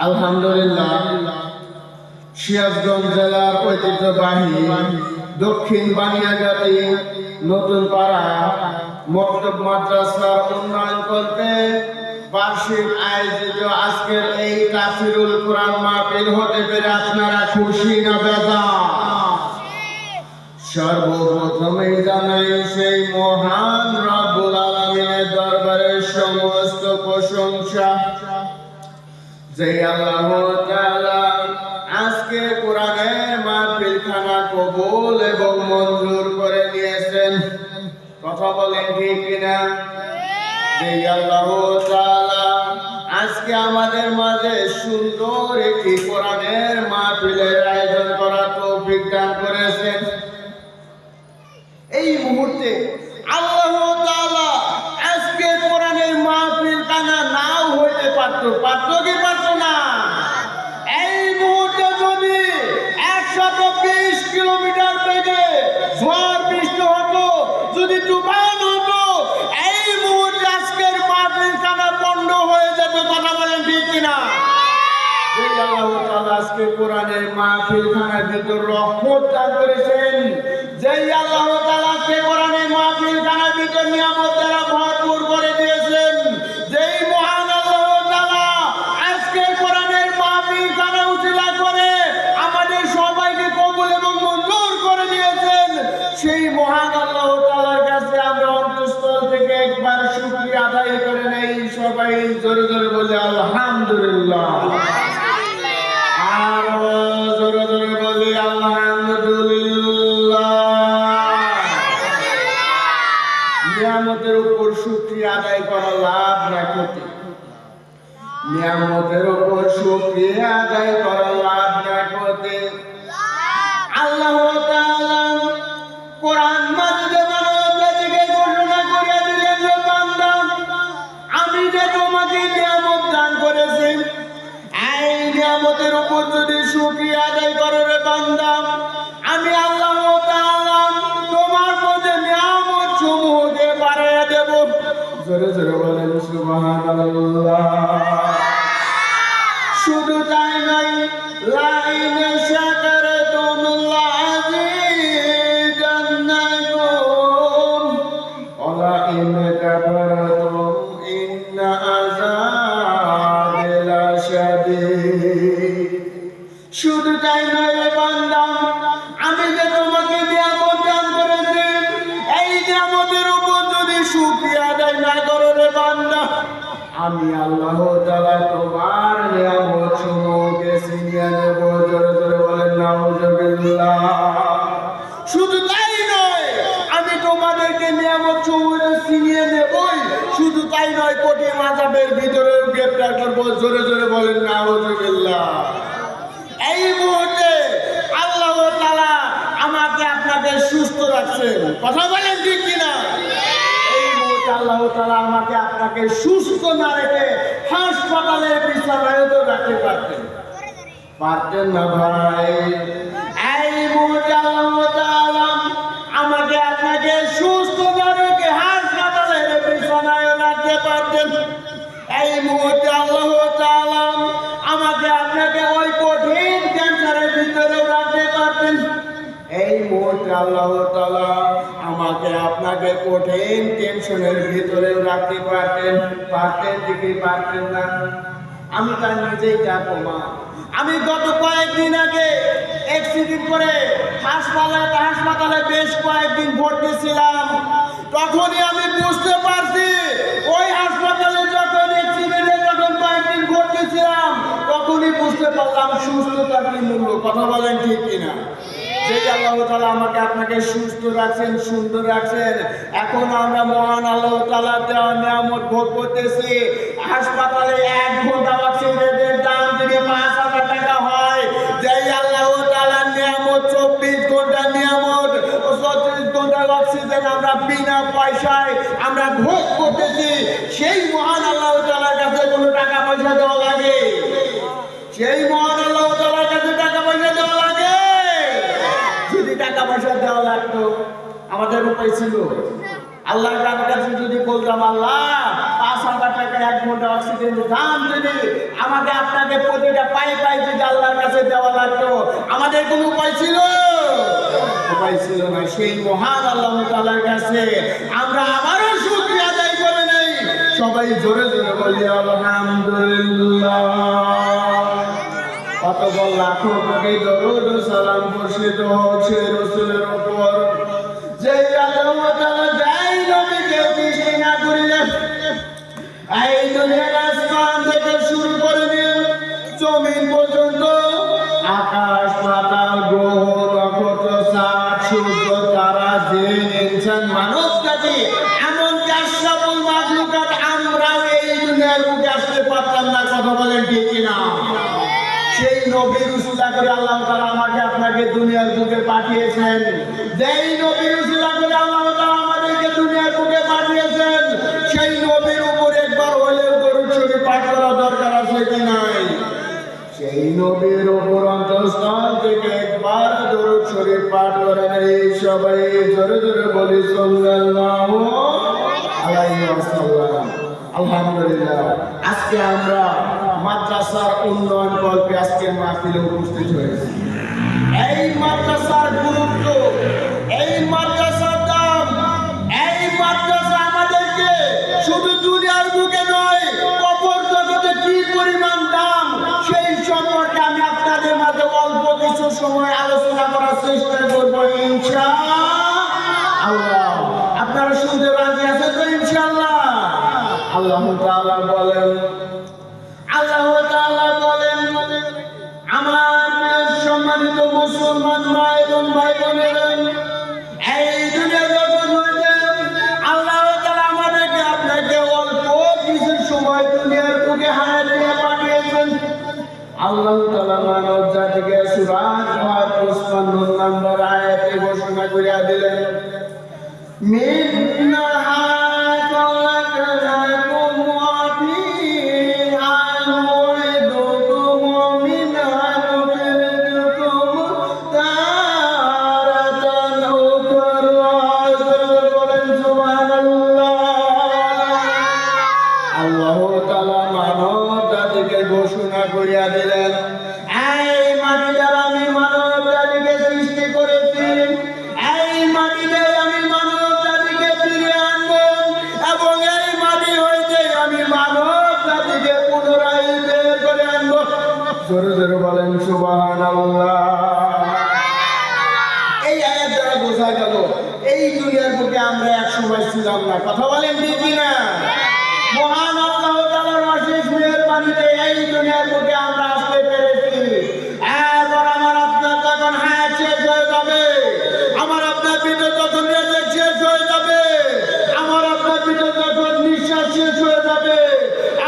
আলহামদুলিল্লাহ সিরাজগঞ্জ জেলার ঐতিহ্যবাহী দক্ষিণ বানিয়াগাতি নতুন পাড়া মক্তব মাদ্রাসার উন্নয়ন করতে বার্ষিক আয়োজিত আজকের এই তাফসীরুল কোরআন মাহফিল হতে পেরে আপনারা খুশি না বেজার? সর্বপ্রথমেই জানাই সেই মহান রব্বুল আলামিনের দরবারে সমস্ত প্রশংসা যে আল্লাহ তাআলা আজকে কোরআনের মাহফিলখানা কবুল এবং মঞ্জুর করে নিয়েছেন। কথা বলেন ঠিক কিনা? যে আল্লাহ তাআলা আজকে আমাদের মাঝে সুন্দর একটি কোরআনের মাহফিলের আয়োজন করার তৌফিক দান করেছেন। এই মুহূর্তে আল্লাহ তাআলা আজকে কোরআনের মাহফিলখানা নাও হইতে পারতো কি পারতো না? এই মুহূর্তে যদি 120 কিলোমিটার বেগে ঝড় বৃষ্টি হতো, যদি তুফান হতো, এই মুহূর্তে আজকের মাহফিলখানা বন্ধ হয়ে যেত। কথা বলেন ঠিক কিনা? আল্লাহ তাআলা আজকে কোরআনের মাহফিলখানার ভিতর রহমত দান করেছেন। যেই আল্লাহ তাআলা আজকে কোরআনের মাহফিলখানার ভিতর নিয়ামত দ্বারা ভরপুর করে দিয়েছেন, যেই মহান আল্লাহ তাআলা আজকে কোরআনের মাহফিলখানা উজিলা করে আমাদের সবাইকে কবুল এবং মঞ্জুর করে দিয়েছেন, সেই মহান আল্লাহ তাআলার কাছে আমরা অন্তঃস্থল থেকে একবার শুকরিয়া আদায় করে নেই। সবাই জোরে জোরে বলে আলহামদুলিল্লাহ। জোরে জোরে বলি আলহামদুলিল্লাহ। নিয়ামতের উপর শুকরিয়া আদায় করা লাভ না ক্ষতি? নিয়ামতের উপর শুকরিয়া আদায় করা লাভ না ক্ষতি? আল্লাহ তাআলা কোরআন মাজিদে মানবজাতিকে ঘোষণা করে দিলেন, যে বান্দা, আমি যে তোমাকে নিয়ামত দান করেছি, এই নিয়ামতের উপর যদি শুকরিয়া আদায় করো রে বান্দা, আমি আল্লাহ তাআলা তোমার মধ্যে নিয়ামত সমূহকে বাড়িয়ে দেব। জোরে জোরে বলেন সুবহানাল্লাহ। শুধু তাই নয়, লাইন শাকারতুম লাযিদান্নাকুম ওয়া লাইন কাফারতুম ইন্না আযাবি লাশাদীদ। শুধু তাই নয় রে বান্দা, আমি যে তোমাকে নিয়ামত দান করেছি, এই নিয়ামতের উপর যদি শুকরিয়া আদায় না করো রে বান্দা, আমি আল্লাহ তাআলা তোমার নিয়ামত সমূহকে ছিনিয়ে নেব। জোরে জোরে বলেন নাউজুবিল্লাহ। শুধু তাই নয়, আমি তোমাদেরকে নিয়ামত সমূহ ছিনিয়ে নেবই, শুধু তাই নয়, কঠিন আযাবের ভিতরে গ্রেফতার করব। জোরে জোরে বলেন নাউজুবিল্লাহ। এই মুহূর্তে আল্লাহ তাআলা আমাকে আপনাকে সুস্থ রাখছেন। কথা বলেন ঠিক কিনা? এই মুহূর্তে আল্লাহ তাআলা আমাকে আপনাকে সুস্থ না রেখে হাসপাতালের বিছানায় তো রাখতে পারতেন না ভাই? এই মুহূর্তে আল্লাহ তাআলা আমাকে আপনাকে সুস্থ না রেখে হাসপাতালের বিছানায় রাখতে পারতেন। এই মুহূর্তে আল্লাহ তাআলা আমাকে আপনাকে ওই কঠিন ক্যান্সারের ভিতরে রাখতে পারতেন। এই মুহূর্তে আল্লাহ তাআলা আমাকে আপনাকে কঠিন টেনশনের ভিতরে রাখতে পারতেন কি পারতেন না? আমি তার নিজেই তা প্রমাণ। আমি গত কয়েকদিন আগে অ্যাক্সিডেন্ট করে হাসপাতালে বেশ কয়েকদিন ভর্তি ছিলাম। তখনই আমি বুঝতে পারছি, ওই হাসপাতালে যখন অ্যাক্সিডেন্টে যখন কয়েকদিন ভর্তি ছিলাম, তখনই বুঝতে পারলাম সুস্থতার কি মূল্য। কথা বলেন ঠিক কিনা? সেই আল্লাহ তাআলা আমাকে আপনাকে সুস্থ রাখছেন, সুন্দর রাখছেন। এখন আমরা মহান আল্লাহ তাআলার দেওয়া নিয়ামত ভোগ করতেছি। হাসপাতালে 1 ঘন্টা অক্সিজেনের দাম যদি 5,000 টাকা হয়, যেই আল্লাহ তাআলার নিয়ামত 24 ঘন্টা নিয়ামত, 34 ঘন্টার অক্সিজেন আমরা বিনা পয়সায় আমরা ভোগ করতেছি। সেই মহান আল্লাহ তাআলার কাছে কোনো টাকা পয়সা দেওয়া লাগে? সেই মহান আল্লাহ তাআলার কাছে টাকা পয়সা দেওয়া লাগে? যদি টাকা পয়সা দেওয়া লাগতো, আমাদের উপায় ছিল আল্লাহর কাছে যদি বলতাম, আল্লাহ 5,000 টাকা 1 ঘন্টা অক্সিজেনের দাম যদি আমাকে আপনাকে প্রতিটা পাই পাই যদি আল্লাহর কাছে দেওয়া লাগতো, আমাদের কোনো উপায় ছিল? উপায় ছিল না। সেই মহান আল্লাহ তাআলার কাছে আমরা আবারও শুকরিয়া আদায় করে নেই। সবাই জোরে জোরে বলি আলহামদুলিল্লাহ। কতবার লাখো কোটি দরুদ ও সালাম বর্ষিত হচ্ছে রাসূলের উপর, যে আল্লাহ তাআলা যাই নবীকে সৃষ্টি না করিলেন, এই দুনিয়ার আসমান থেকে শুরু করে দিয়ে জমিন পর্যন্ত, আকাশ পাতাল গ্রহ নক্ষত্র চাঁদ সূর্য তারা জিন ইনসান মানব জাতি এমনকি আশরাফুল মাখলুকাত আমরাও এই দুনিয়ার বুকে আসতে পারতাম না। কথা বলেন ঠিক কিনা? সেই নবীর উসিলা করে আল্লাহ তাআলা আমাকে আপনাকে দুনিয়ার বুকে পাঠিয়েছেন। যেই নবীর উসিলা করে আল্লাহ তাআলা আমাদেরকে দুনিয়ার বুকে পাঠিয়েছেন, সেই নবীর উপর একবার হলেও দরুদ শরীফ পাঠ করা দরকার আছে কি নাই? সেই নবীর উপর অন্তঃস্থল থেকে একবার দরুদ শরীফ পাঠ করেন। এই সবাই জোরে জোরে বলি সাল্লাল্লাহু আলাইহি ওয়াসাল্লাম। আলহামদুলিল্লাহ, আজকে আমরা মাদ্রাসার উন্নয়ন কল্পে আজকের মাহফিলে উপস্থিত হয়েছি। এই মাদ্রাসার গুরুত্ব, এই মাদ্রাসার দাম, এই মাদ্রাসা আমাদেরকে শুধু দুনিয়ার বুকে নয়, কবর জগতে কি পরিমাণ দাম, সেই সম্পর্কে আমি আপনাদের মাঝে অল্প কিছু সময় আলোচনা করার চেষ্টা করব ইনশাআল্লাহ। আপনারা শুনতে রাজি আছেন তো ইনশাআল্লাহ? আল্লাহ তাআলা বলেন, আমার সম্মানিত মুসলমান ভাই এবং ভাই বোনেরা, এই দুনিয়া জগৎ হইতে আল্লাহ তাআলা আমাদেরকে আপনাকে অল্প কিছু সময় দুনিয়ার বুকে হায়াত দিয়ে পাঠিয়েছেন। আল্লাহ তাআলা মানব জাতিকে সূরা আন-নাহল 55 নম্বর আয়াতে ঘোষণা করে দিলেন, মিন্নাহা খলাকনাকুম ওয়া ফীহা নুঈদুকুম ওয়া মিনহা নুখরিজুকুম তারাতান উখরা। বলেন সুবহানাল্লাহ। আল্লাহ তাআলা মানব জাতিকে ঘোষণা করিয়া দিলেন, এই মাটিতে আমি মানব জাতিকে সৃষ্টি করেছি, এই মাটিতে আমি মানব জাতিকে ফিরে আনবো এবং এই মাটি হইতে আমি মানব জাতিকে পুনরায় বের করে আনবো। জোরে জোরে বলেন সুবহানাল্লাহ। এই আয়াত দ্বারা বোঝা গেল এই দুনিয়ার বুকে আমরা এক সময় ছিলাম না। কথা বলেন ঠিক কিনা? মহান আল্লাহ তাআলার অশেষ মেহেরবানিতে এই দুনিয়ার বুকে আমরা আসতে পেরেছি। এরপর আমার আপনার যখন হায়াত শেষ হয়ে যাবে, আমার আপনার ভিতর যখন রেজেক শেষ হয়ে যাবে, আমার আপনার ভিতর যখন নিঃশ্বাস শেষ হয়ে যাবে,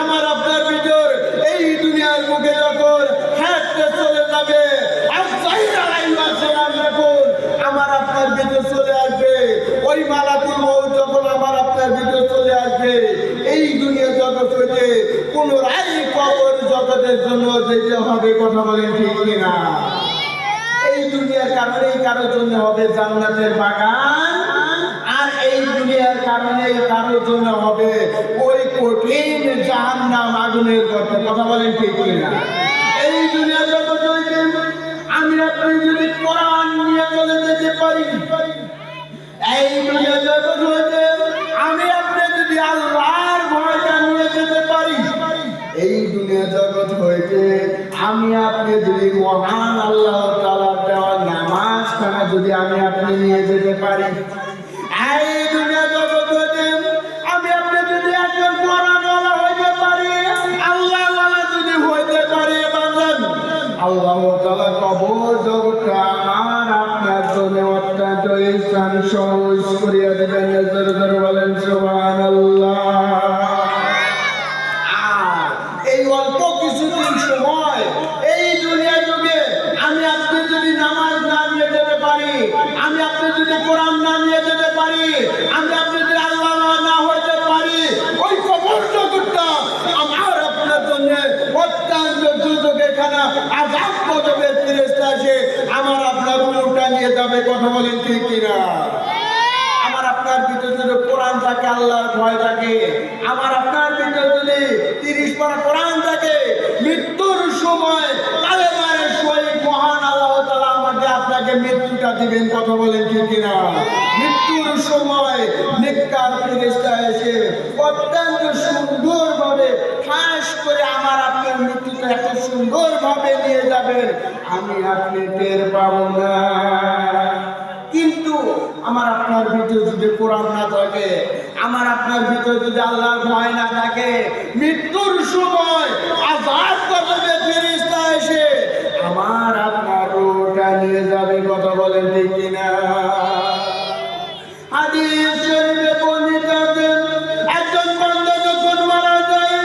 আমার আপনার ভিতর এই দুনিয়ার বুকে যখন হায়াতটা চলে যাবে, আমার আপনার ভিতর চলে আসবে, ওই মালাকুল মউত যখন আমার আপনার ভিতর চলে আসবে, এই দুনিয়া জগৎ হইতে পুনরায় কবর জগতের জন্য যেতে হবে। কথা বলেন ঠিক কিনা? এই দুনিয়ার কারণে কারোর জন্য হবে জান্নাতের বাগান, আর এই দুনিয়ার কারণে কারোর জন্য হবে ওই কঠিন জাহান্নাম আগুনের গর্ত। কথা বলেন ঠিক কিনা? এই দুনিয়ার জগৎ হইতে আমি আপনি যদি কোরআন নিয়ে চলে যেতে পারি, এই দুনিয়ার জগৎ হইতে আমি আপনি যদি আল্লাহর ভয়টা নিয়ে যেতে পারি, এই দুনিয়া জগৎ হইতে আমি আপনি যদি মহান আল্লাহ তাআলার দেওয়া নামাজখানা যদি আমি আপনি নিয়ে যেতে পারি, এই দুনিয়া জগৎ হইতে আমি আপনি যদি একজন কোরআনওয়ালা হইতে পারি, আল্লাহওয়ালা যদি হইতে পারি, আল্লাহ তাআলা কবর জগৎটা আমার আপনার জন্য অত্যন্ত ইহসান সহজ করিয়া দেবেন। জোরে জোরে বলেন সুবহানাল্লাহ। এই অল্প কিছুদিন সময় এই দুনিয়া যুগে আমি আপনি যদি নামাজ না নিয়ে যেতে পারি, আমি আপনি যদি কোরআন না নিয়ে যেতে পারি, আমি আপনি যদি আল্লাহ না হইতে পারি, ওই কবর জগৎটা আমার আপনার জন্য অত্যন্ত দুর্যোগখানা, আযাব গজবের ফেরেশতা এসে আমার আপনার রূহটা নিয়ে যাবে। কথা বলেন ঠিক কিনা? আমার আপনার আপনার ভিতরে যদি কোরআন থাকে, আল্লাহর ভয় থাকে, আমার আপনার ভিতরে যদি 30 পারা কোরআন থাকে, মৃত্যুর সময় কালেমার সহিত মহান আল্লাহ তাআলা আমাকে আপনাকে মৃত্যুটা দিবেন। কথা বলেন ঠিক কিনা? মৃত্যুর সময় নেককার ফেরেশতা এসে অত্যন্ত সুন্দরভাবে ঠাস করে আমার আপনার মৃত্যুটা এত সুন্দরভাবে নিয়ে যাবেন, আমি আপনি টের পাবো না। কিন্তু আমার আপনার ভিতরে যদি কোরআন না থাকে, আমার আপনার ভিতরে যদি আল্লাহর ভয় না থাকে, মৃত্যুর সময় আযাব করবে ফেরেশতা এসে আমার আপনার রূহটা নিয়ে যাবে। কথা বলেন ঠিক কিনা? হাদিস শরীফে বর্ণিত আছে, একজন বান্দা যখন মারা যায়,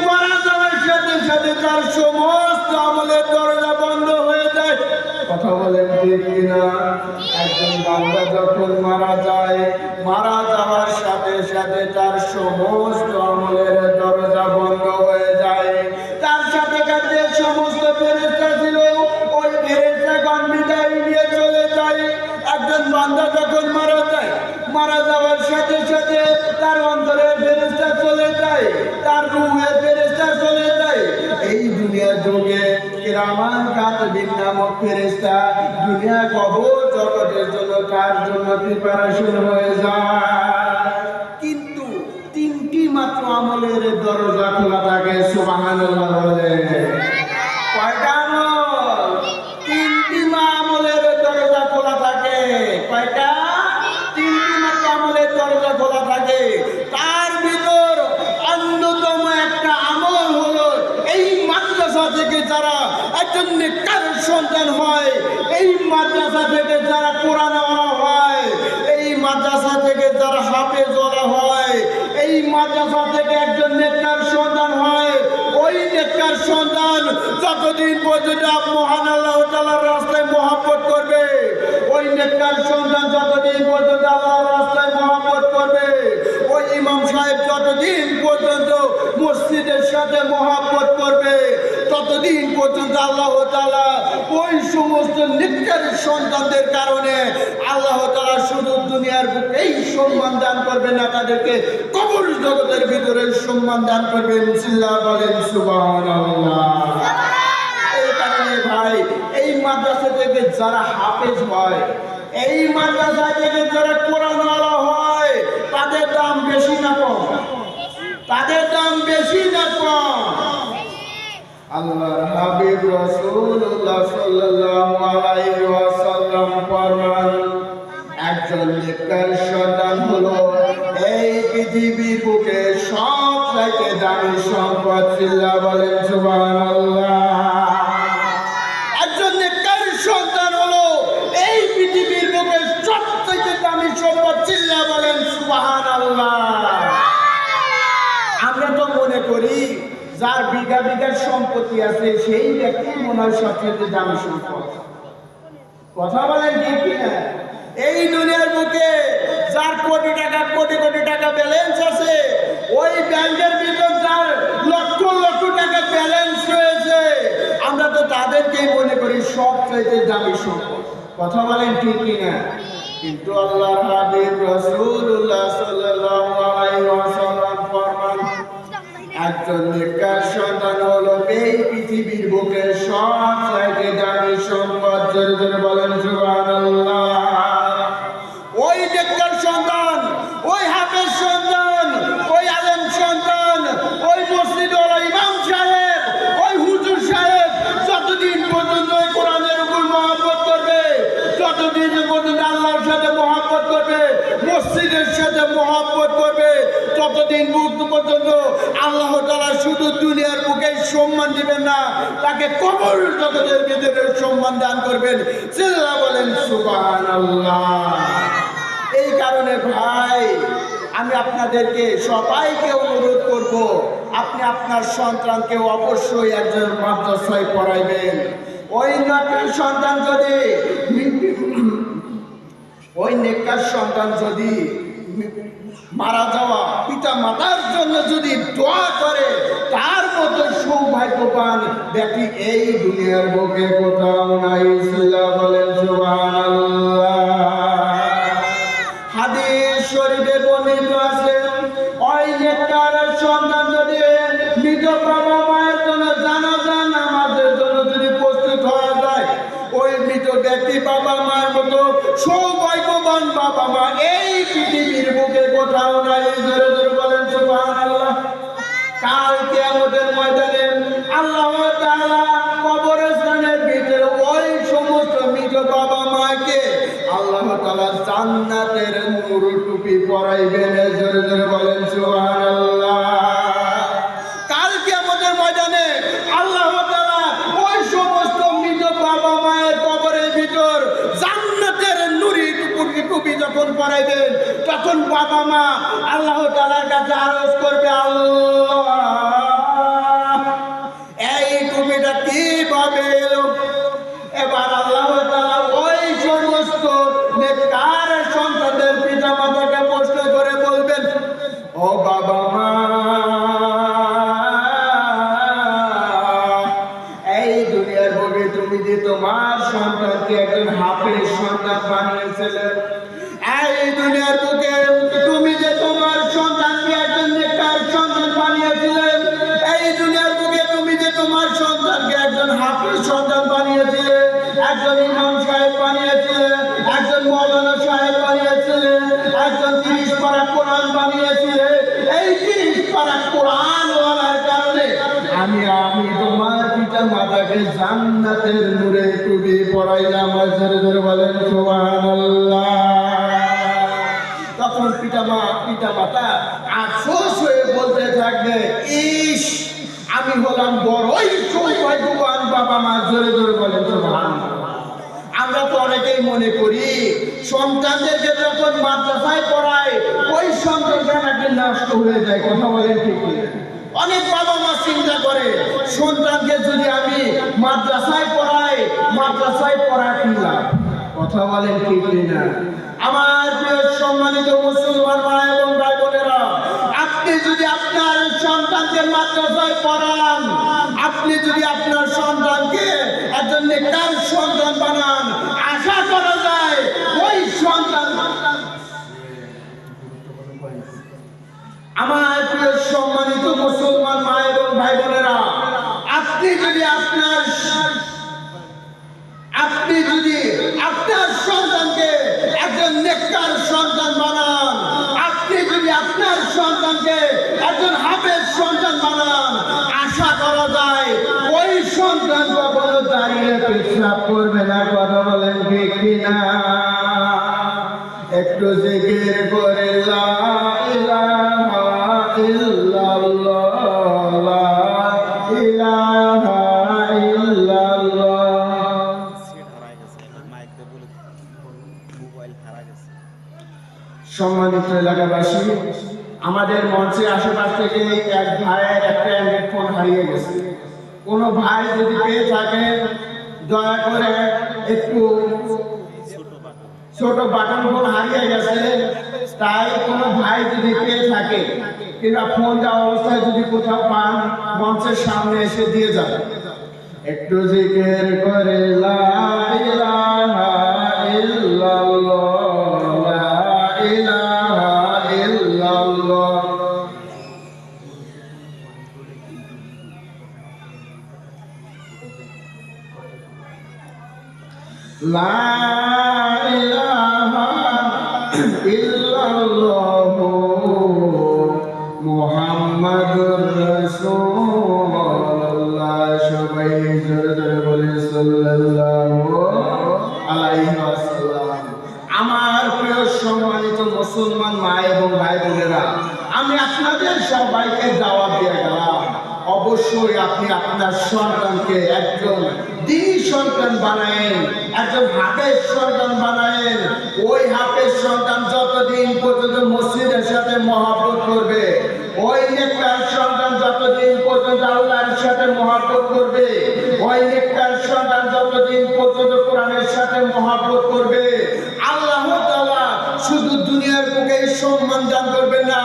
মারা যাওয়ার সাথে সাথে তার সমস্ত আমলের দরজা বন্ধ হয়ে যায়। কথা বলেন ঠিক কিনা? একজন বান্দা যখন মারা যায়, মারা যাওয়ার সাথে সাথে তার সমস্ত আমলের দরজা বন্ধ হয়ে যায়। তার সাথে যে সমস্ত ফেরেশতা ছিল, ওই ফেরেশতাগণ বিদায় নিয়ে চলে যায়। একজন বান্দা যখন মারা যায়, মারা যাওয়ার সাথে সাথে তার অন্তরে ফেরেশতা চলে যায়, তার রূহে ফেরেশতা চলে যায়। এই দুনিয়া যুগে কিরামান কাতিবিন নামক ফেরেশতা দুনিয়া কবর জগতের জন্য তার জন্য প্রিপারেশন হয়ে যায়। কিন্তু 3টি মাত্র আমলের দরজা খোলা থাকে। সুবহানাল্লাহ বলেন। কয়টা আমল? 3টি আমলের দরজা খোলা থাকে। কয়টা? 3টি মাত্র আমলের দরজা খোলা থাকে। তার ভিতর অন্যতম একটা আমল হলো, এই মাদ্রাসা থেকে যারা একজন নেককার সন্তান হয়, এই মাদ্রাসা থেকে যারা কোরআন ওয়ালা হয়, এই মাদ্রাসা থেকে যারা হাফেজ ওয়ালা হয়, এই মাদ্রাসা থেকে একজন নেককার সন্তান হয়, ওই নেককার সন্তান যতদিন পর্যন্ত মহান আল্লাহ তাআলার রাস্তায় মহব্বত করবে, ওই নেককার সন্তান যতদিন পর্যন্ত আল্লাহর রাস্তায় মহব্বত করবে, ওই ইমাম সাহেব যতদিন পর্যন্ত মসজিদের সাথে মহব্বত করবে, ততদিন পর্যন্ত আল্লাহ তাআলা ওই সমস্ত নেককার সন্তানদের কারণে আল্লাহ তাআলা শুধু দুনিয়ার বুকেই সম্মান দান করবে না, তাদেরকে কবর জগতের ভিতরে সম্মান দান করবেন। বিসমিল্লাহ বলেন সুবহানাল্লাহ। এই কারণে ভাই, এই মাদ্রাসা থেকে যারা হাফেজ হয়, এই মাদ্রাসা থেকে যারা কোরআন ওয়ালা হয়, তাদের দাম বেশি না কম? তাদের দাম বেশি না কম? আল্লাহর হাবিব রাসূলুল্লাহ সাল্লাল্লাহু আলাইহি ওয়াসাল্লাম ফরমান, একজন নেককার সন্তান হলো এই পৃথিবীর বুকে সবথেকে দামি সম্পদ। চিল্লা বলেন সুবহানাল্লাহ। একজন নেককার সন্তান হলো এই পৃথিবীর বুকে সবথেকে দামি সম্পদ। চিল্লা বলেন সুবহানাল্লাহ। আমরা তো মনে করি যার বিঘা বিঘা সম্পত্তি আছে সেই ব্যক্তি মনে হয় সবচেয়ে দামি সম্পদ। কথা বলেন ঠিক কিনা? এই দুনিয়ার বুকে যার কোটি টাকা ব্যালেন্স আছে, ওই ব্যাংকের ভিতর যার লক্ষ লক্ষ টাকা ব্যালেন্স রয়েছে, আমরা তো তাদেরকেই মনে করি সবচেয়ে দামি সম্পদ। কথা বলেন ঠিক কিনা? কিন্তু আল্লাহর হাবিব রাসূলুল্লাহ সাল্লাল্লাহু আলাইহি ওয়াসাল্লাম ফরমান, একজন নেককার সন্তান হলো এই পৃথিবীর বুকে সবচেয়ে দামি সম্পদ। জোরে জোরে বলেন সুবহানাল্লাহ। ওই নেককার সন্তান, ওই হাফেজ সন্তান, ওই আলেম সন্তান, ওই মসজিদওয়ালা ইমাম সাহেব, ওই হুজুর সাহেব যতদিন পর্যন্ত ওই কোরআনের উপর মহব্বত করবে, যতদিন পর্যন্ত আল্লাহর সাথে মহব্বত করবে, মসজিদের সাথে মহব্বত করবে, ততদিন পর্যন্ত আল্লাহ তাআলা শুধু দুনিয়ার বুকে সম্মান দিবেন না, তাকে কবর জগতের ভিতরে সম্মান দান করবেন। চিল্লা বলেন সুবহানাল্লাহ। এই কারণে ভাই, আমি আপনাদেরকে সবাইকে অনুরোধ করব, আপনি আপনার সন্তানকে অবশ্যই একজন মাদ্রাসায় পড়াইবেন। ওই নেককার সন্তান যদি মারা যাওয়া পিতা মাতার জন্য যদি দোয়া করে, তার মতো সৌভাগ্যবান ব্যক্তি এই দুনিয়ার বুকে কোথাও নাই। বলেন সুবহানাল্লাহ। হাদিস শরীফ নিকট করাইবেন, তখন বাবা মা আল্লাহ তাআলার কাছে আরজ করবে, আল্লাহ এই টুপিটা কিভাবে এলো? এবার আল্লাহ তাআলা ওই সমস্ত নেককার সন্তানদের পিতা মাতাকে প্রশ্ন করে বলবেন, ও বাবা মা, এই দুনিয়ার বুকে তুমি যে তোমার সন্তানকে একজন হাফেজ সন্তান বানিয়েছিলে, এই দুনিয়ার বুকে তুমি যে তোমার সন্তানকে একজন নেককার সন্তান বানিয়েছিলে, এই দুনিয়ার বুকে তুমি যে তোমার সন্তানকে একজন হাফেজ সন্তান বানিয়েছিলে, একজন ইমাম সাহেব বানিয়েছিলে, একজন মৌলানা সাহেব বানিয়েছিলে, একজন 30 পারা কোরআন বানিয়েছিলে, এই 30 পারা কোরআন ওয়ালার কারণে আমি তোমার পিতা মাতাকে জান্নাতের নূরে টুপি পরাইলাম। জোরে জোরে বলেন সুবহানাল্লাহ। তখন পিতা মাতা আফসোস হয়ে বলতে থাকবে, ইস, আমি হলাম বড়ই সৌভাগ্যবান বাবা মা। জোরে জোরে বলেন সুবহানাল্লাহ। আমরা তো অনেকেই মনে করি সন্তানদেরকে যখন মাদ্রাসায় পড়ায় ওই সন্তানটা নাকি নষ্ট হয়ে যায়। কথা বলেন ঠিক? অনেক বাবা মা চিন্তা করে সন্তানকে যদি আমি মাদ্রাসায় পড়াই, মাদ্রাসায় পড়া কি লাভ? কথা বলেন ঠিক না? আমার প্রিয় সম্মানিত মুসলমান মা এবং ভাই বোনেরা, আপনি যদি আপনার সন্তানকে মাদ্রাসায় পড়ান, আপনি যদি আপনার সন্তানকে একজন নেককার সন্তান বানান, আশা করা যায় ওই সন্তান, আমার প্রিয় সম্মানিত মুসলমান মা এবং ভাই বোনেরা, আপনি যদি আপনার সন্তানকে একজন নেককার সন্তান বানান, আপনি যদি আপনার সন্তানকে একজন হাফেজ সন্তান বানান, আশা করা যায় ওই সন্তান কখনো দাঁড়িয়ে পেশাব করবে না। কথা বলেন ঠিক কিনা? একটু জিকির করে লা ইলাহা ইল্লাল্লাহ, লা ইলাহা ইল্লাল্লাহ। সম্মানিত এলাকাবাসী, আমাদের মঞ্চের আশেপাশ থেকে এক ভাইয়ের একটা অ্যান্ড্রয়েড ফোন হারিয়ে গেছে। কোনো ভাই যদি পেয়ে থাকে দয়া করে একটু, ছোট বাটন ফোন হারিয়ে গেছে, তাই কোনো ভাই যদি পেয়ে থাকে কিংবা ফোন দেওয়া অবস্থায় যদি কোথাও পান, মঞ্চের সামনে এসে দিয়ে যাবে। একটু জিকির করে লা ইলাহা ইল্লাল্লাহ, লা ইলাহা ইল্লাল্লাহ। লা ইলাহা ইল্লাল্লাহ মুহাম্মাদুর রাসূলুল্লাহ। সবাই জোরে জোরে বলে সাল্লাল্লাহু আলাইহি ওয়াসাল্লাম। আমার প্রিয় সম্মানিত মুসলমান মা এবং ভাই বোনেরা, আমি আপনাদের সবাইকে দাওয়াত দিয়ে গেলাম, অবশ্যই আপনি আপনার সন্তানকে একজন দ্বীনি সন্তান বানায়েন, একজন হাফেজ সন্তান বানায়েন। ওই হাফেজ সন্তান যতদিন পর্যন্ত মসজিদের সাথে মহব্বত করবে, ওই নেককার সন্তান যতদিন পর্যন্ত আল্লাহর সাথে মহব্বত করবে, ওই নেককার সন্তান যতদিন পর্যন্ত কোরআনের সাথে মহব্বত করবে, আল্লাহ তাআলা শুধু দুনিয়ার বুকে সম্মান দান করবেন না,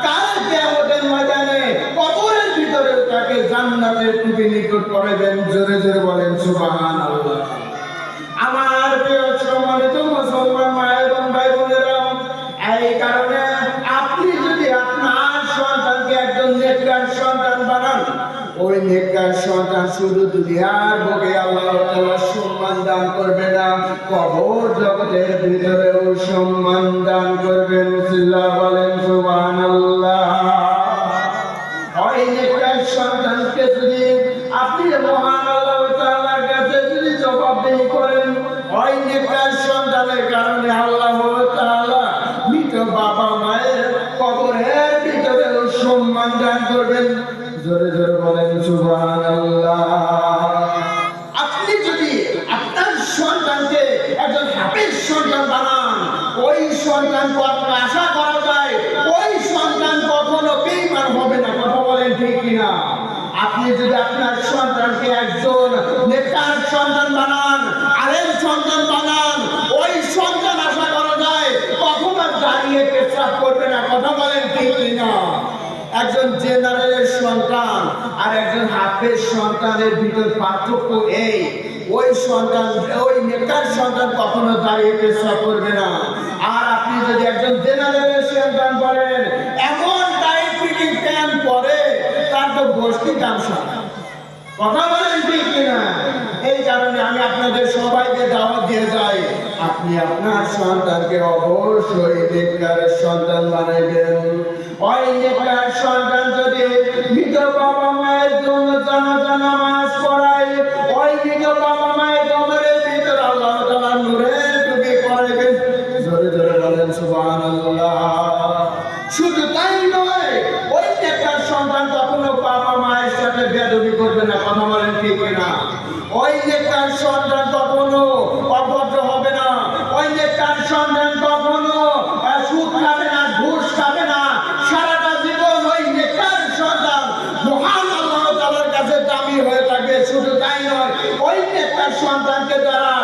কাল কিয়ামতের ময়দানে কবরের ভিতরে তাকে জান্নাতের টুপি নিকট করাবেন। জোরে জোরে বলেন সুবহানাল্লাহ। আমার প্রিয় সম্মানিত মুসলমান মা এবং ভাই বোনেরা, এই কারণে আপনি যদি আপনার সন্তানকে একজন নেককার সন্তান বানান, ওই নেককার সন্তান শুধু দুনিয়ার বুকে আল্লাহ তাআলা সম্মান দান করবে না, কবর জগতের ভিতরেও সম্মান দান করবেন। আল্লাহ বলেন সুবহানাল্লাহ। ওই নেককার সন্তানকে যদি আপনি মহান আল্লাহ তাআলার কাছে যদি জবাবদিহি করেন, ওই নেককার সন্তানের কারণে আল্লাহ তাআলা মৃত বাবা মায়ের কবরের ভিতরেও সম্মান দান করবেন। জোরে জোরে বলেন সুবহানাল্লাহ। আপনি যদি আপনার সন্তানকে একজন হাফেজ সন্তান বানান, ওই সন্তান সন্তান কখনো আশা করা যায় ওই সন্তান কখনো বেঈমান হবে না। কথা বলেন ঠিক কিনা? আপনি যদি আপনার সন্তানকে একজন নেতার সন্তান বানান, আলেম সন্তান বানান, ওই সন্তান আশা করা যায় কখনো দাঁড়িয়ে পেশাব করবে না। কথা বলেন ঠিক কিনা? একজন জেনারেলের সন্তান আর একজন হাফেজ সন্তানের ভিতর পার্থক্য এই, ওই সন্তান ওই নেতার সন্তান কখনো দাঁড়িয়ে পেশাব করবে না। আর আপনি যদি একজন জেনারেলের সন্তান বলেন এমন টাইট ফিটিং প্যান্ট পরে, তার তো গোষ্ঠী তামসা। কথা বলেন ঠিক কিনা? এই কারণে আমি আপনাদের সবাইকে দাওয়াত দিয়ে যাই, আপনি আপনার সন্তানকে অবশ্যই নেককারের সন্তান বানাইবেন। ওই নেককার সন্তান যদি মৃত বাবা মায়ের জন্য জানাজা নামাজ পড়ায়, ওই মৃত বাবা মায়ের কবরের ভিতর আল্লাহ তাআলা নূরের টুপি পরাইবেন। জোরে জোরে বলেন সুবহানাল্লাহ। শুধু তাই নয়, ওই নেককার সন্তান কখনো বাবা মায়ের সাথে বেয়াদবি করবে না। কথা বলেন ঠিক কিনা? ওই নেককার সন্তান কখনো অভদ্র হবে না। ওই নেককার সন্তান কখনো সুদ খাবে না, ঘুষ খাবে না। সারাটা জীবন ওই নেককার সন্তান মহান আল্লাহ তাআলার কাছে দামি হয়ে থাকবে। শুধু তাই নয়, ওই নেককার সন্তানকে দ্বারা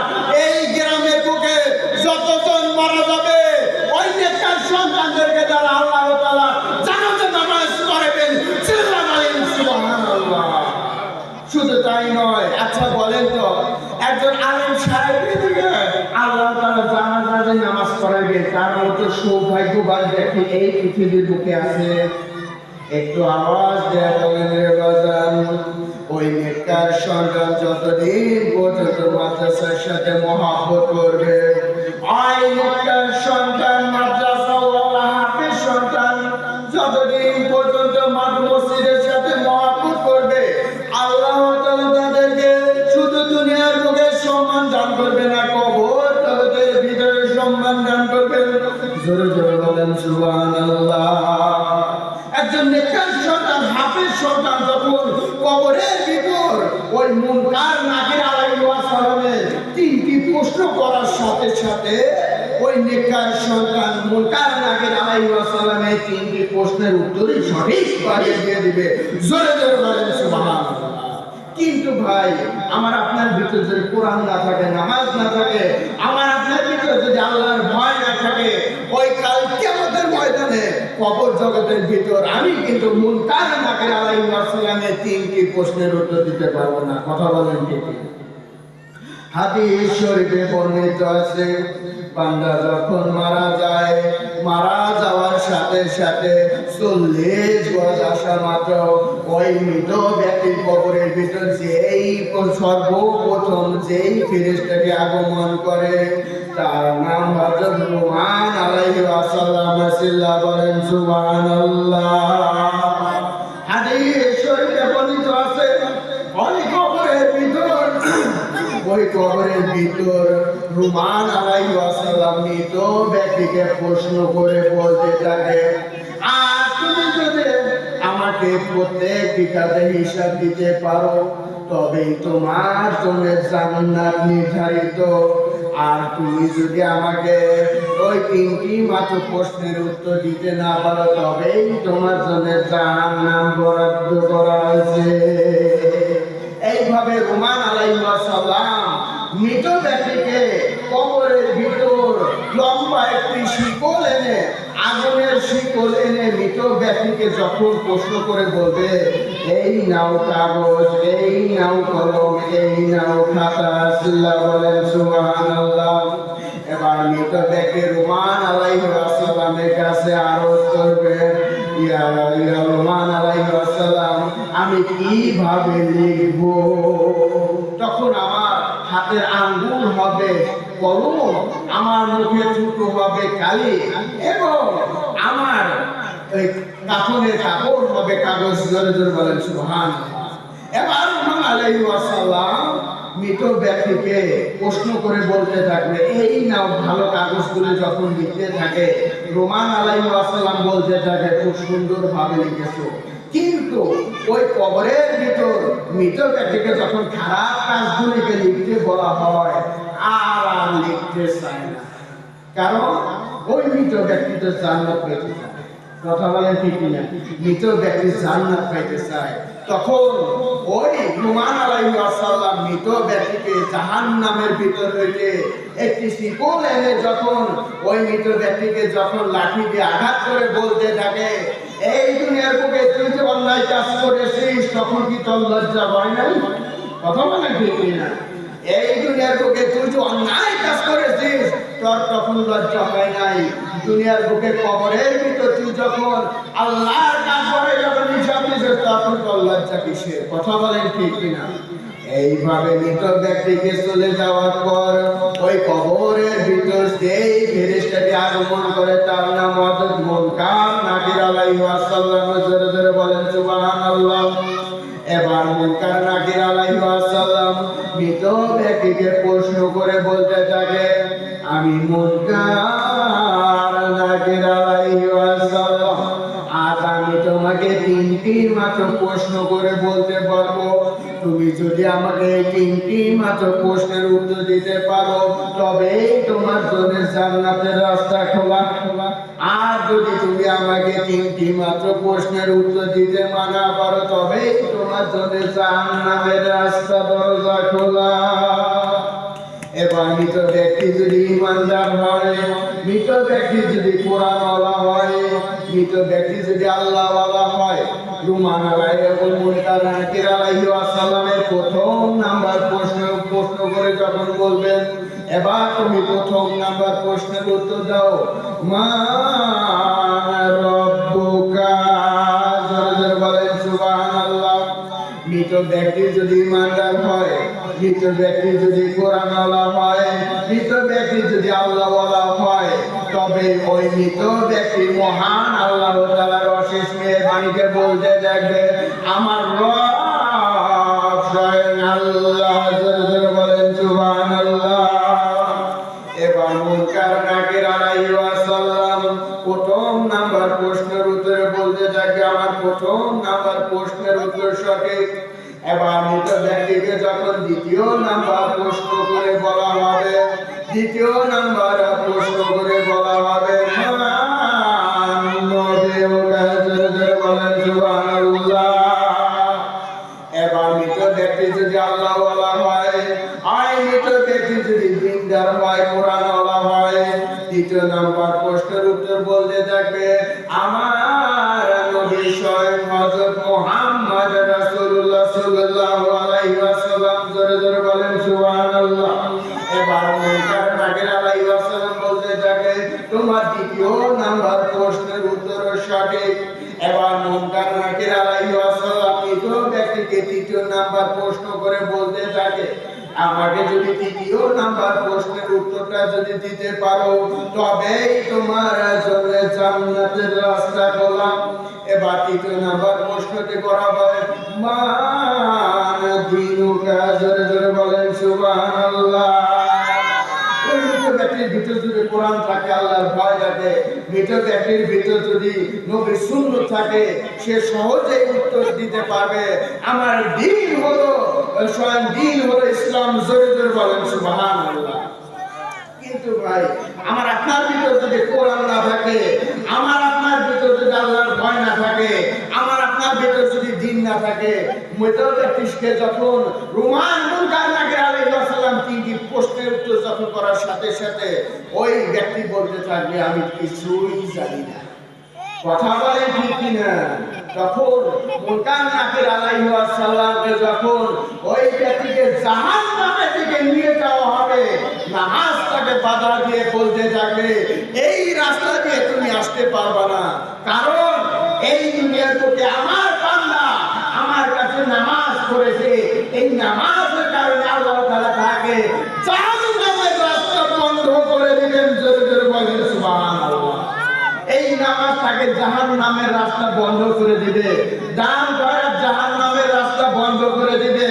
এই গ্রামের বুকে যতজন মারা যাবে, ওই নেককার সন্তানদেরকে দ্বারা আল্লাহ তাআলা জানাজা নামাজ পড়াবেন। চিল্লাবেন সুবহানাল্লাহ। শুধু তাই নয়, আচ্ছা বলেন তো, একজন আলেম সাহেবের দিকে আল্লাহ তাআলা জানাজা নামাজ পড়াবেন, তার মতো সৌভাগ্যবান ব্যক্তি এই পৃথিবীর বুকে আছে? একটু আওয়াজ দেয়া বলেন রে বাজান। ওই নেককার সন্তান যতদিন পর্যন্ত মাদ্রাসার সাথে মহব্বত করবে, ওই নেককার সন্তান মাদ্রাসাওয়ালা হাফেজ সন্তান যতদিন পর্যন্ত মসজিদের সাথে মহব্বত করবে, আল্লাহ তাআলা তাদেরকে শুধু দুনিয়ার বুকে সম্মান দান করবে না, কবর জগতের ভিতরে সম্মান দান করবেন। জোরে জোরে বলেন সুবহানাল্লাহ। একজন নেককার সন্তান হাফেজ সন্তান যখন কবরের ভিতর ওই মুনকার নাকির আলাইহিস সালামের তিনটি প্রশ্ন করার সাথে সাথে ওই নেককার সন্তান মুনকার নাকির আলাইহিস সালামের তিনটি প্রশ্নের উত্তরই সঠিক পাঠিয়ে দিয়ে দিবে। জোরে জোরে বলেন সুবহানাল্লাহ। কিন্তু ভাই, আমার আপনার ভিতরে যদি কোরআন না থাকে, নামাজ না থাকে, আমার আপনার ভিতরে যদি আল্লাহর ভয় না থাকে, ওই কাল কিয়ামতের ময়দানে কবর জগতের ভিতর আমি কিন্তু মুনকার নাকির আলাইহিস সালামের তিনটি প্রশ্নের উত্তর দিতে পারবো না। কথা বলেন ঠিক? হাদিস শরীফে বর্ণিত আছে, বান্দা যখন মারা যায়, মারা যাওয়ার সাথে সাথে 40 গজ আসা মাত্র ওই মৃত ব্যক্তির কবরের ভিতর যেই সর্বপ্রথম যেই ফেরেশতাকে আগমন করে, তার নাম হযরত লুকমান আলাইহিস সালাম। বলেন সুবহানাল্লাহ। হাদিস শরীফে বর্ণিত আছে, ওই কবরের ভিতর লুকমান আলাইহিস সালাম মৃত ব্যক্তিকে প্রশ্ন করে বলতে থাকে, আর তুমি যদি আমাকে প্রত্যেক বিঘাতে হিসাব দিতে পারো, তবেই তোমার জন্য জান্নাত নির্ধারিত। আর তুমি যদি আমাকে ওই তিনটি মাত্র প্রশ্নের উত্তর দিতে না পারো, তবেই তোমার জন্য জাহান্নাম বরাদ্দ করা হয়েছে। এইভাবে লুকমান আলাইহিস সালাম মৃত ব্যক্তিকে কবরের ভিতর লম্বা একটি শিকল এনে, আগুনের শিকল এনে মৃত ব্যক্তিকে যখন প্রশ্ন করে বলবে, এই নাও কাগজ, এই নাও কলম, এই নাও খাতা। বলেন সুবহানাল্লাহ। এবার মৃত ব্যক্তি লুকমান আলাইহিস সালামের কাছে আরজ করবে, ইয়া লুকমান আলাইহিস সালাম, আমি কিভাবে লিখব? তখন আমার হাতের আঙ্গুল হবে কলম, আমার মুখে থুতু হবে কালি, এবং আমার ওই কাফনের কাপড় হবে কাগজ। জোরে জোরে বলেন সুবহানাল্লাহ। এবার লুকমান আলাইহিস সালাম মৃত ব্যক্তিকে প্রশ্ন করে বলতে থাকবে, এই নাও ভালো কাগজগুলো। যখন লিখতে থাকে, লুকমান আলাইহিস সালাম বলতে থাকে, খুব সুন্দরভাবে লিখেছো। কিন্তু ওই কবরের ভিতর মৃত ব্যক্তিকে যখন খারাপ কাজগুলিকে লিখতে বলা হয়, আর লিখতে চায় না। কারণ ওই মৃত ব্যক্তি তো জান্নাত পেতে চায়। কথা বলেন ঠিক কিনা? মৃত ব্যক্তি জান্নাত পেতে চায়, তখন ওই লুকমান আলাইহিস সালাম মৃত ব্যক্তিকে জাহান্নামের ভিতর হইতে একটি শিকল এনে যখন ওই মৃত ব্যক্তিকে যখন লাঠি দিয়ে আঘাত করে বলতে থাকে, এই দুনিয়ার বুকে তুই যে অন্যায় কাজ করেছিস, তখন কি তোর লজ্জা হয় নাই? কথা বলেন ঠিক কিনা? এই দুনিয়ার বুকে তুই যে অন্যায় কাজ করেছিস, তোর তখন লজ্জা হয় নাই? দুনিয়ার বুকে কবরের ভিতর তুই যখন আল্লাহর কাজ করে যখন হিসাব দিছিস, তখন তোর লজ্জা কিসের? কথা বলেন ঠিক কিনা? এইভাবে মৃত ব্যক্তিকে চলে যাওয়ার পর ওই কবরের ভিতর যেই ফেরেশতাটি আগমন করে, তার নাম হযরত মুনকার নাকির আলাইহিস সালাম। জোরে জোরে বলেন সুবহানাল্লাহ। এবার মুনকার নাকির আলাইহিস সালাম মৃত ব্যক্তিকে প্রশ্ন করে বলতে থাকে, আমি মুনকার নাকির আলাইহিস সালাম, আজ আমি তোমাকে তিনটি মাত্র প্রশ্ন করে বলতে পারবো। তুমি যদি আমাকে এই তিনটি মাত্র প্রশ্নের উত্তর দিতে পারো, তবেই তোমার জন্য জান্নাতের রাস্তা খোলা। আর যদি তুমি আমাকে তিনটি মাত্র প্রশ্নের উত্তর দিতে না পারো, তবেই তোমার জন্য জাহান্নামের রাস্তা দরজা খোলা। এবার মৃত ব্যক্তি যদি ইমানদার হয়, মৃত ব্যক্তি যদি কোরআনওয়ালা হয়, মৃত ব্যক্তি যদি আল্লাহওয়ালা হয়, লুকমান মুনকার নাকির আলাইহিস সালামের প্রথম নাম্বার প্রশ্ন করে যখন বলবেন, এবার তুমি প্রথম নাম্বার প্রশ্নের উত্তর দাও, মান রব্বুকা। জোরে জোরে বলেন সুবহানাল্লাহ। মৃত ব্যক্তি যদি ইমানদার হয়, মৃত ব্যক্তি যদি কোরআনওয়ালা হয়, মৃত ব্যক্তি যদি আল্লাহওয়ালা হয়, তবে ওই মৃত ব্যক্তি মহান আল্লাহ তাআলার অশেষ মেহেরবানিকে বলতে দেখবে, আমার রব স্বয়ং আল্লাহ। জোরে জোরে বলেন সুবহানাল্লাহ। এবার মুনকার নাকির আলাইহিস সালাম প্রথম নাম্বার প্রশ্নের উত্তরে বলতে থাকে, আমার প্রথম নাম্বার প্রশ্নের উত্তর সঠিক। এবার মৃত ব্যক্তিকে যখন দ্বিতীয় নাম্বার প্রশ্ন করে বলা হবে, দ্বিতীয় নাম্বার প্রশ্ন করে বলা হবে, বলেন সুবহানাল্লাহ। এবার মৃত ব্যক্তি যদি আল্লাহওয়ালা হয়, আর মৃত ব্যক্তি যদি দিনদার হয়, কোরআনওয়ালা হয়, দ্বিতীয় নাম্বার প্রশ্নের উত্তর বলতে থাকবে, আমার নবী স্বয়ং হযরত মুহাম্মদ রাসূলুল্লাহ সাল্লাল্লাহু আলাইহি ওয়াসাল্লাম। জোরে জোরে বলেন সুবহানাল্লাহ। এবার মুনকার নাকির আলাইহিস সালাম বলতে থাকে, তোমার দ্বিতীয় নাম্বার প্রশ্নের উত্তর সঠিক। এবার মুনকার নাকির আলাইহিস সালাম মৃত ব্যক্তিকে তৃতীয় নাম্বার প্রশ্ন করে বলতে থাকে, আমাকে যদি তৃতীয় নাম্বার প্রশ্নের উত্তরটা যদি দিতে পারো, তবেই তোমার জন্য জান্নাতের রাস্তা খোলা। এবার তৃতীয় নাম্বার প্রশ্নটি করা হয়, মান দীনুকা। জোরে জোরে বলেন সুবহানাল্লাহ। ওই মৃত ব্যক্তির ভিতর যদি কোরআন থাকে, আল্লাহর ভয় থাকে, মৃত ব্যক্তির ভিতর যদি নবীর সুন্নাত থাকে, সে সহজেই উত্তর দিতে পারবে, আমার দ্বীন হলো স্বয়ং দ্বীন হলো ইসলাম। জোরে জোরে বলেন সুবহানাল্লাহ। কিন্তু ভাই, আমার আপনার ভিতর যদি কোরআন না থাকে, আমার আপনার ভিতর যদি আল্লাহর ভয় না থাকে, আমার আপনার ভিতর যদি দ্বীন না থাকে, মৃত ব্যক্তিকে যখন লুকমান মুনকার নাকির আলাইহিস সালাম তিনটি প্রশ্নের উত্তর যখন করার সাথে সাথে ওই ব্যক্তি বলতে থাকবে, আমি কিছুই জানি না। কথা বলেন ঠিক কিনা? তখন মুনকার নাকির আলাইহিস সালামকে যখন ওই ব্যক্তিকে জাহান্নামের দিকে নিয়ে যাওয়া হবে, নামাজটাকে বাধা দিয়ে বলতে থাকবে, এই রাস্তা দিয়ে তুমি আসতে পারবে না, কারণ এই দুনিয়ার বুকে আমার বান্দা আমার কাছে নামাজ পড়েছে, এই নামাজের কারণে আল্লাহ তাআলা তাকে জাহান্নামের রাস্তা বন্ধ করে দিবেন। জোরে জোরে বলেন সুবহানাল্লাহ। এই নামাজ তাকে জাহান্নামের রাস্তা বন্ধ করে দিবে, দান করার জাহান্নামের রাস্তা বন্ধ করে দিবে।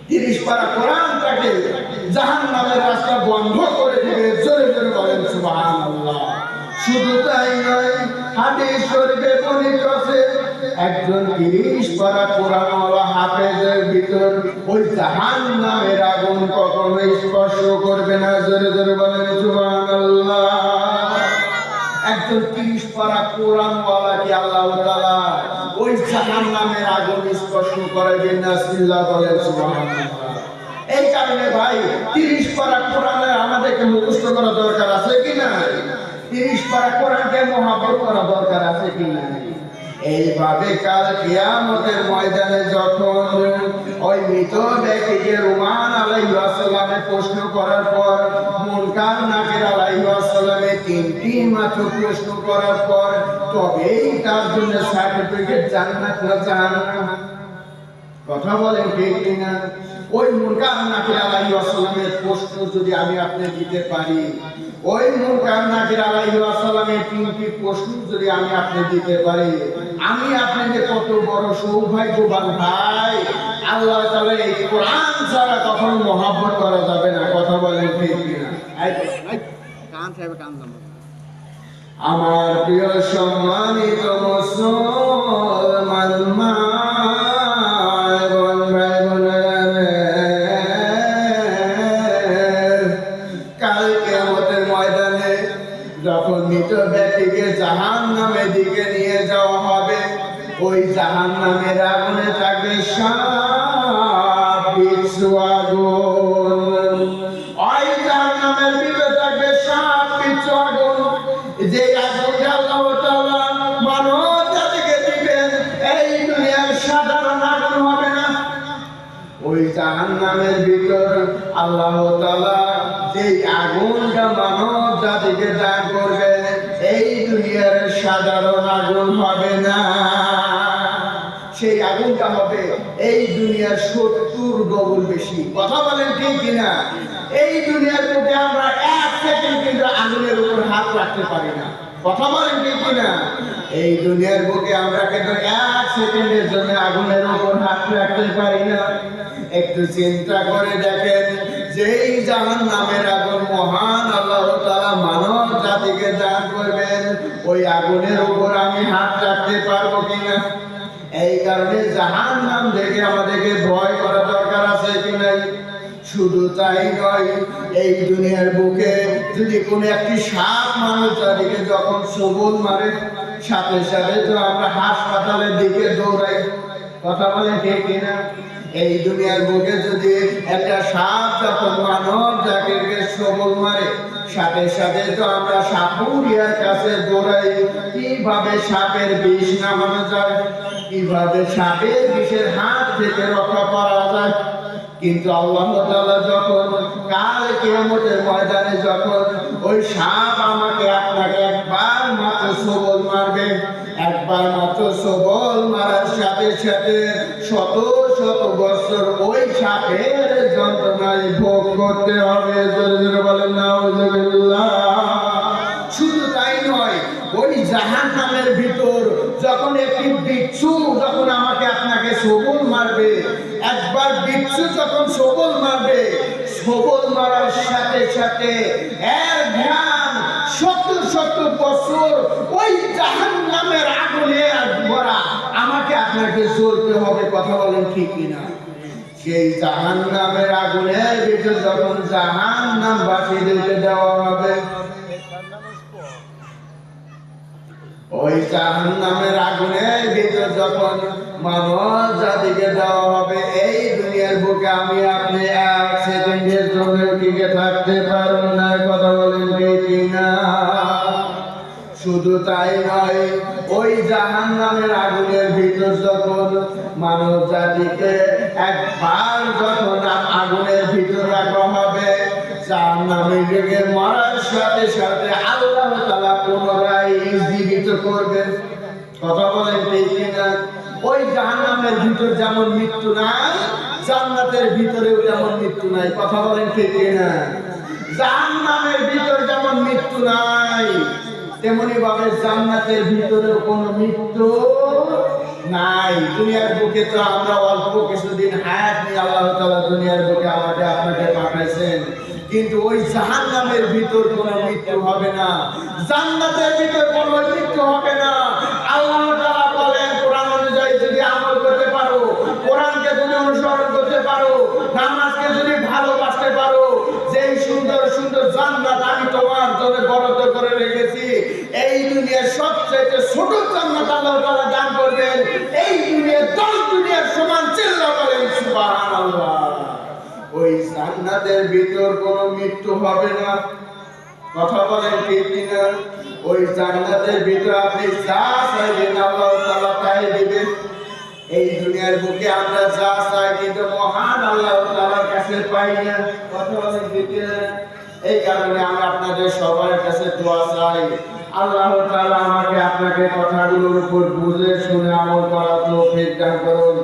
30 পারা কোরআন তাকে জাহান্নামের রাস্তা বন্ধ করে দিবে। জোরে জোরে বলেন সুবহানাল্লাহ। শুধু তাই নয়, হাদিস শরীফে বর্ণিত আছে, একজন 30 পারা কোরআনওয়ালা হাফেজের ভিতর ওই জাহান্নামের আগুন কখনো স্পর্শ করবে না। জোরে জোরে বলেন সুবহানাল্লাহ। একজন 30 পারা কোরআনওয়ালা কি আল্লাহ তাআলা ওই জাহান্নামের আগুন স্পর্শ করাবেন না? বিসমিল্লাহ বলেন সুবহানাল্লাহ। এই কারণে ভাই 30 পারা কোরআনে আমাদেরকে মুখস্থ করা দরকার আছে কি না? 30 পারা কোরআনকে মহব্বত করা দরকার আছে কি না? এইভাবে কাল কিয়ামতের ময়দানে যখন ওই মৃত ব্যক্তিকে রুমান আলাইহিস সালামে প্রশ্ন করার পর মুনকার নাকির আলাইহিস সালামে 3টি মাত্র প্রশ্ন করার পর তবেই তার জন্য সার্টিফিকেট জান্নাত না জাহান্নাম। কথা বলেন ঠিক কিনা? ওই মুনকার নাকির আলাইহিস সালামের প্রশ্ন যদি আমি আপনি দিতে পারি, ওই মুনকার নাকির আলাইহিস সালামের 3টি প্রশ্ন যদি আমি আপনি দিতে পারি, আমি আপনাকে কত বড় সৌভাগ্যবান ভাই। আল্লাহ তাআলা এই কোরআন ছাড়া কখনো মহব্বত করা যাবে না। কথা বলেন ঠিক কিনা? কান সাহেব কান দাম। আমার প্রিয় সম্মানিত মুসলমান যখন মৃত ব্যক্তিকে জাহান্নামের দিকে নিয়ে যাওয়া হবে, ওই জাহান্নামের আগুনে থাকবে সাপ বিচ্ছু আগুন। ওই জাহান্নামের ভিতরে থাকবে সাপ বিচ্ছু আগুন। যে আগুনটা আল্লাহ তাআলা মানব জাতিকে দিবেন, এই দুনিয়ার সাধারণ আগুন হবে না। ওই জাহান্নামের ভিতর আল্লাহ তাআলা যেই আগুনটা মানব জাতিকে দান করবেন, এই দুনিয়ার সাধারণ আগুন হবে না। সেই আগুনটা হবে এই দুনিয়ার 70 ডবল বেশি। কথা বলেন ঠিক কিনা? এই দুনিয়ার মধ্যে আমরা 1 সেকেন্ড কিন্তু আগুনের উপর হাত রাখতে পারি না। কথা বলেন ঠিক কিনা? এই দুনিয়ার বুকে আমরা কিন্তু 1 সেকেন্ডের জন্য আগুনের উপর হাত রাখতে পারি না। একটু চিন্তা করে দেখেন, যেই জাহান্নামের আগুন মহান আল্লাহ তাআলা মানব জাতিকে দান করবেন, ওই আগুনের উপর আমি হাত রাখতে পারবো কিনা? এই কারণে জাহান্নাম দেখে আমাদেরকে ভয় করা দরকার আছে কি নাই? শুধু তাই নয়, এই দুনিয়ার বুকে যদি কোনো একটি সাপ মানুষ জাতিকে যখন সবল মারে, সাথে সাথে তো আমরা হাসপাতালের দিকে দৌড়াই। কথা বলেন ঠিক কিনা? এই দুনিয়ার বুকে যদি একটা সাপ যখন মানব জাতিকে সবল মারে, সাথে সাথে তো আমরা সাপুরিয়ার কাছে দৌড়াই। কিভাবে সাপের বিষ নামানো যায়, কিভাবে সাপের বিষের হাত থেকে রক্ষা করা যায়। কিন্তু আল্লাহ তাআলা যখন কাল কিয়ামতের ময়দানে যখন ওই সাপ আমাকে আপনাকে একবার মাত্র সবল মারবে, একবার মাত্র সবল মারার সাথে সাথে শত শত বছর ওই সাপের যন্ত্রণায় ভোগ করতে হবে। জোরে জোরে বলেন নাউজুবিল্লাহ। শুধু তাই নয়, ওই জাহান্নামের ভিতর যখন একটি বিচ্ছু যখন আমাকে আপনাকে সবল মারবে, একবার বিচ্ছু যখন সবল মারবে, সবল মারার সাথে সাথে এর ধ্যান 70 বছর ওই জাহান্নামের আগুনে ভরা আমাকে আপনাকে জ্বলতে হবে। কথা বলেন ঠিক কিনা? সেই জাহান্নামের আগুনের ভিতর যখন জাহান্নামবাসীদেরকে দেওয়া হবে, ওই জাহান্নামের আগুনের ভিতর যখন মানব জাতিকে দেওয়া হবে, এই দুনিয়ার বুকে আমি আপনি 1 সেকেন্ডের জন্য টিকে থাকতে পারবো না। কথা বলেন ঠিক কিনা? শুধু তাই নয়, ওই জাহান্নামের আগুনের ভিতর যখন মানব জাতিকে একবার যখন আগুনের ভিতর রাখা হবে, জাহান্নামীকে মারার সাথে সাথে আল্লাহ তাআলা পুনরায় জীবিত করবেন। কথা বলেন ঠিক কিনা? ওই জাহান্নামের ভিতর যেমন মৃত্যু নাই, জান্নাতের ভিতরেও যেমন মৃত্যু নাই। কথা বলেন ঠিক কিনা? জাহান্নামের ভিতর যেমন মৃত্যু নাই, তেমনি ভাবে জান্নাতের ভিতরেও কোনো মৃত্যু নাই। দুনিয়ার বুকে তো আমরা অল্প কিছুদিন হায়াত নিয়ে আল্লাহ তাআলা দুনিয়ার বুকে আমাদের আপনাকে পাঠাইছেন, কিন্তু ওই জাহান্নামের ভিতর কোনো মৃত্যু হবে না, জান্নাতের ভিতর কোনো মৃত্যু হবে না। আল্লাহ তাআলা বলেন, কোরআন অনুযায়ী যদি আমল করতে পারো, কোরআনকে যদি অনুসরণ করতে পারো, নামাজকে যদি ভালোবাসতে পারো, যেই সুন্দর সুন্দর জান্নাত আমি তোমার জন্য বরাদ্দ করে রেখেছি, এই ছোট জান্নাত আল্লাহ তাআলা দান করবেন। এই দুনিয়া 10 দুনিয়ার সমান। চিল্লা বলেন সুবহানাল্লাহ। ওই জান্নাতের ভিতর কোনো মৃত্যু হবে না। কথা বলেন ঠিক কিনা? ওই জান্নাতের ভিতর আপনি যা চাইবেন আল্লাহ তাআলা তাই দিবেন। এই দুনিয়ার বুকে আমরা যা চাই কিন্তু মহান আল্লাহ তাআলার কাছে পাই না। কথা বলেন ঠিক কিনা? এই কারণে আমি আপনাদের সবার কাছে দোয়া চাই, আল্লাহ তাআলা আমাকে আপনাকে কথাগুলোর উপর বুঝে শুনে আমল করার তৌফিক দান করুন।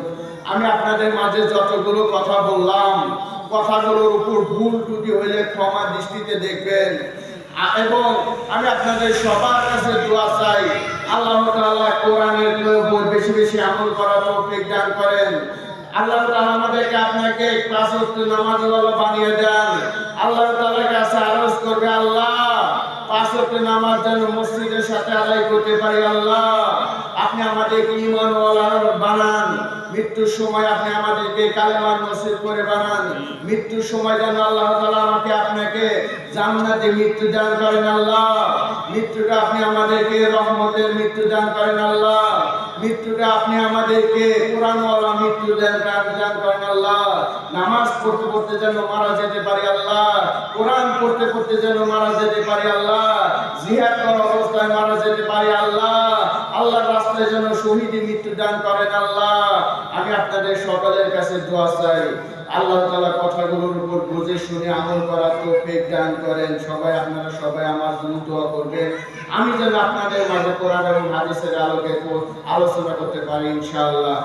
আমি আপনাদের মাঝে যতগুলো কথা বললাম, কথাগুলোর উপর ভুল ত্রুটি হইলে ক্ষমা দৃষ্টিতে দেখবেন। এবং আমি আপনাদের সবার কাছে দোয়া চাই, আল্লাহ তাআলা কোরআনের উপর বেশি বেশি আমল করার তৌফিক দান করেন। আল্লাহ তাআলা আমাদেরকে আপনাকে 5 ওয়াক্ত নামাজওয়ালা বানিয়ে দেন। আল্লাহ তাআলার কাছে আরজ করবে, আল্লাহ 5 ওয়াক্ত নামাজ যেন মসজিদের সাথে আদায় করতে পারি। আল্লাহ আপনি আমাদেরকে ঈমানওয়ালা বানান। মৃত্যুর সময় আপনি আমাদেরকে কালেমার নসিব করে বানান। মৃত্যুর সময় যেন আল্লাহ তাআলা আমাকে আপনাকে জান্নাতে মৃত্যু দান করেন। আল্লাহ মৃত্যুটা আপনি আমাদেরকে রহমতের মৃত্যু দান করেন। আল্লাহ মৃত্যুটা আপনি আমাদেরকে কোরআনওয়ালা মৃত্যু দান করেন। আল্লাহ নামাজ পড়তে পড়তে যেন মারা যেতে পারি। আল্লাহ কোরআন পড়তে পড়তে যেন মারা যেতে পারি। আল্লাহ জিহাদ করা অবস্থায় মারা যেতে পারি। আল্লাহ আল্লাহর রাস্তায় যেন শহীদি মৃত্যু দান করেন। আল্লাহ আমি আপনাদের সকলের কাছে দোয়া চাই, আল্লাহ তাআলা কথাগুলোর উপর বুঝে শুনে আমল করার তৌফিক দান করেন। আপনারা সবাই আমার জন্য দোয়া করবেন, আমি যেন আপনাদের মাঝে কোরআন এবং হাদিসের আলোকে আলোচনা করতে পারি ইনশাআল্লাহ।